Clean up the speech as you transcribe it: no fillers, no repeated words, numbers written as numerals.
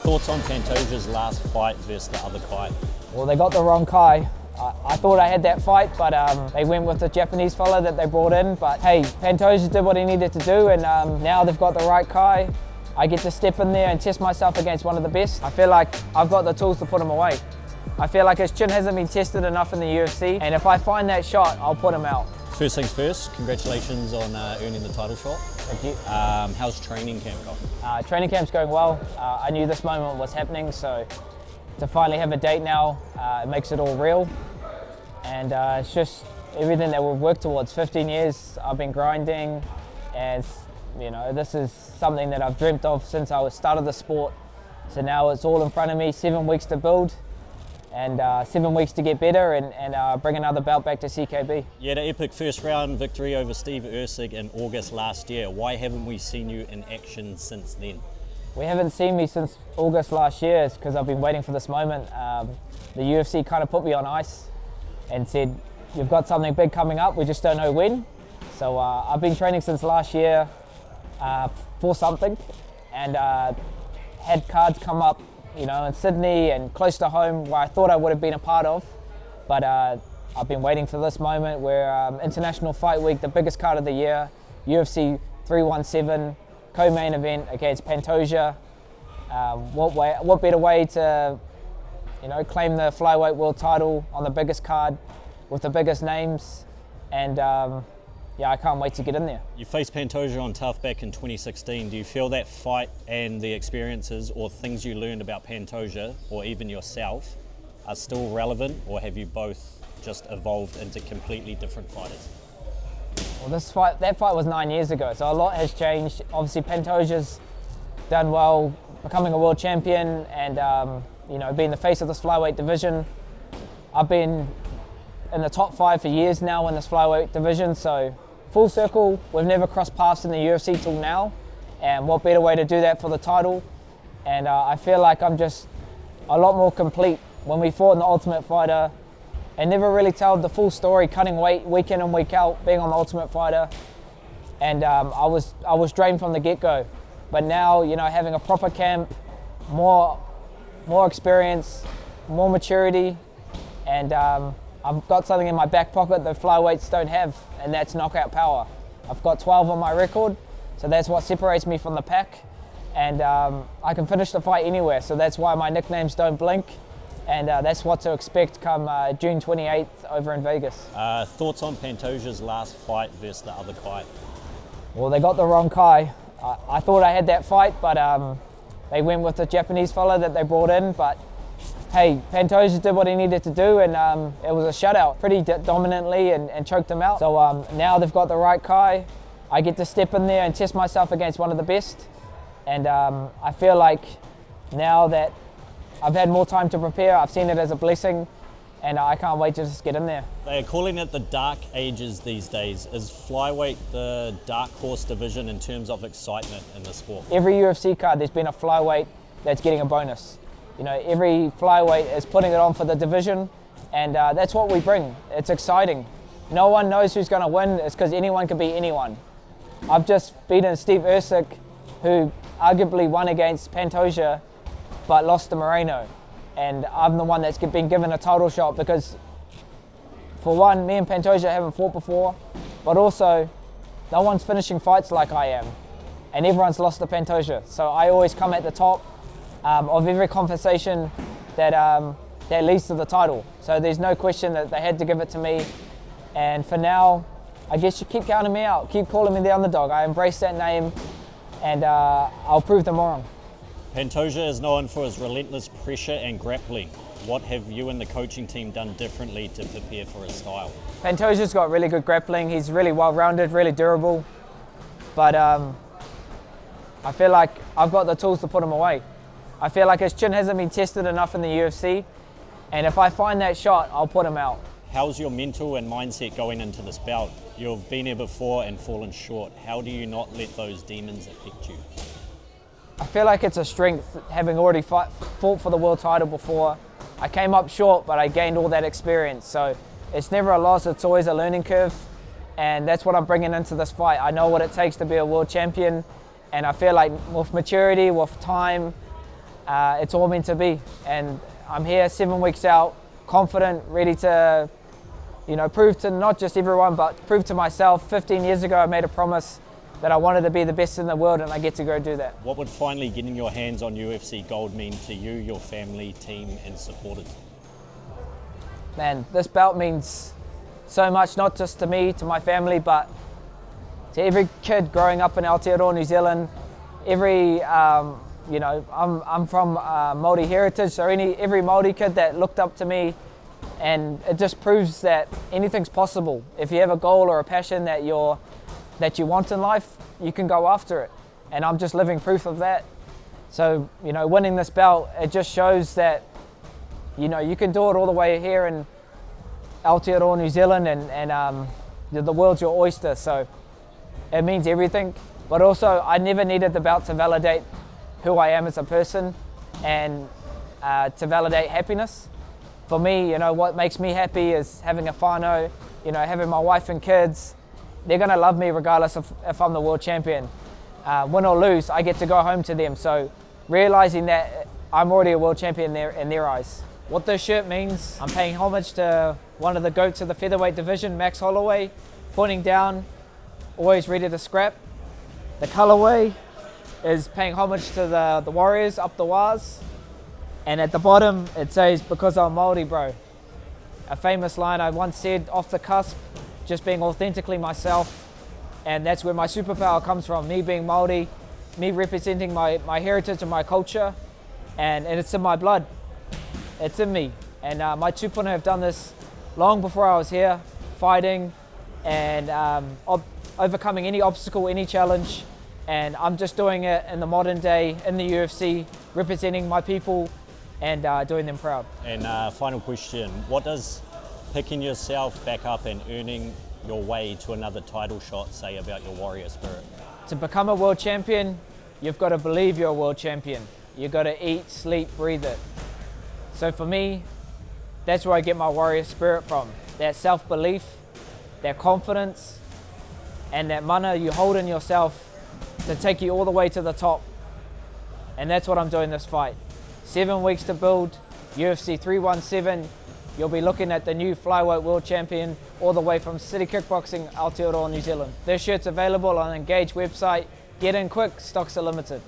Thoughts on Pantoja's last fight versus the other Kai? Well, they got the wrong Kai. I thought I had that fight, but they went with the Japanese fella that they brought in. But hey, Pantoja did what he needed to do, and now they've got the right Kai. I get to step in there and test myself against one of the best. I feel like I've got the tools to put him away. I feel like his chin hasn't been tested enough in the UFC, and if I find that shot, I'll put him out. First things first, congratulations on earning the title shot. Thank you. How's training camp going? Training camp's going well. I knew this moment was happening, so to finally have a date now, it makes it all real. And it's just everything that we've worked towards. 15 years I've been grinding, and you know, this is something that I've dreamt of since I started the sport. So now it's all in front of me, 7 weeks to build, and 7 weeks to get better and bring another belt back to CKB. You had an epic first round victory over Steve Erceg in August last year. Why haven't we seen you in action since then? We haven't seen me since August last year. It's because I've been waiting for this moment. The UFC kind of put me on ice and said, you've got something big coming up, we just don't know when. So I've been training since last year for something, and had cards come up, you know, in Sydney and close to home where I thought I would have been a part of, but I've been waiting for this moment where International Fight Week, the biggest card of the year, UFC 317, co-main event against Pantoja. What better way to, you know, claim the flyweight world title on the biggest card with the biggest names, and yeah, I can't wait to get in there. You faced Pantoja on Tough back in 2016. Do you feel that fight and the experiences or things you learned about Pantoja or even yourself are still relevant, or have you both just evolved into completely different fighters? Well, that fight was 9 years ago, so a lot has changed. Obviously, Pantoja's done well, becoming a world champion, and you know, being the face of this flyweight division. I've been in the top 5 for years now in this flyweight division, so full circle, we've never crossed paths in the UFC till now, and what better way to do that for the title? And I feel like I'm just a lot more complete. When we fought in the Ultimate Fighter, and never really told the full story, cutting weight week in and week out, being on the Ultimate Fighter, and I was drained from the get-go. But now, you know, having a proper camp, more experience, more maturity, and I've got something in my back pocket that flyweights don't have, and that's knockout power. I've got 12 on my record, so that's what separates me from the pack, and I can finish the fight anywhere, so that's why my nicknames don't blink, and that's what to expect come June 28th over in Vegas. Thoughts on Pantoja's last fight versus the other Kai? Well, they got the wrong Kai. I thought I had that fight, but they went with the Japanese fella that they brought in, but hey, Pantoja did what he needed to do, and it was a shutout pretty dominantly and choked him out. So now they've got the right Kai. I get to step in there and test myself against one of the best, and I feel like now that I've had more time to prepare, I've seen it as a blessing, and I can't wait to just get in there. They are calling it the dark ages these days. Is flyweight the dark horse division in terms of excitement in the sport? Every UFC card, there's been a flyweight that's getting a bonus. You know, every flyweight is putting it on for the division, and that's what we bring. It's exciting. No one knows who's going to win. It's because anyone can beat anyone. I've just beaten Steve Erceg, who arguably won against Pantoja, but lost to Moreno. And I'm the one that's been given a title shot because, for one, me and Pantoja haven't fought before, but also, no one's finishing fights like I am, and everyone's lost to Pantoja. So I always come at the top of every conversation that leads to the title. So there's no question that they had to give it to me. And for now, I guess you keep counting me out, keep calling me the underdog. I embrace that name, and I'll prove them wrong. Pantoja is known for his relentless pressure and grappling. What have you and the coaching team done differently to prepare for his style? Pantoja's got really good grappling. He's really well-rounded, really durable. But I feel like I've got the tools to put him away. I feel like his chin hasn't been tested enough in the UFC, and if I find that shot, I'll put him out. How's your mental and mindset going into this bout? You've been here before and fallen short. How do you not let those demons affect you? I feel like it's a strength, having already fought for the world title before. I came up short, but I gained all that experience. So it's never a loss, it's always a learning curve. And that's what I'm bringing into this fight. I know what it takes to be a world champion. And I feel like with maturity, with time, it's all meant to be. And I'm here 7 weeks out, confident, ready to, prove to not just everyone, but prove to myself. 15 years ago, I made a promise that I wanted to be the best in the world, and I get to go do that. What would finally getting your hands on UFC gold mean to you, your family, team, and supporters? Man, this belt means so much, not just to me, to my family, but to every kid growing up in Aotearoa, New Zealand. I'm from Māori heritage, so every Māori kid that looked up to me, and it just proves that anything's possible. If you have a goal or a passion that you want in life, you can go after it. And I'm just living proof of that. So, winning this belt, it just shows that, you can do it all the way here in Aotearoa, New Zealand, and the world's your oyster. So it means everything. But also, I never needed the belt to validate who I am as a person and to validate happiness. For me, what makes me happy is having a whānau, having my wife and kids. They're going to love me regardless of if I'm the world champion. Win or lose, I get to go home to them. So realizing that I'm already a world champion in their eyes. What this shirt means, I'm paying homage to one of the GOATs of the featherweight division, Max Holloway, pointing down, always ready to scrap. The colorway is paying homage to the Warriors up the Waz. And at the bottom, it says, "Because I'm Māori, bro." A famous line I once said off the cusp, just being authentically myself. And that's where my superpower comes from, me being Māori, me representing my heritage and my culture. And it's in my blood. It's in me. And my tupuna have done this long before I was here, fighting and overcoming any obstacle, any challenge. And I'm just doing it in the modern day, in the UFC, representing my people and doing them proud. And final question, what does picking yourself back up and earning your way to another title shot say about your warrior spirit? To become a world champion, you've got to believe you're a world champion. You've got to eat, sleep, breathe it. So for me, that's where I get my warrior spirit from. That self-belief, that confidence, and that mana you hold in yourself to take you all the way to the top. And that's what I'm doing this fight. 7 weeks to build, UFC 317. You'll be looking at the new flyweight world champion all the way from City Kickboxing, Aotearoa, New Zealand. This shirt's available on the Engage website. Get in quick, stocks are limited.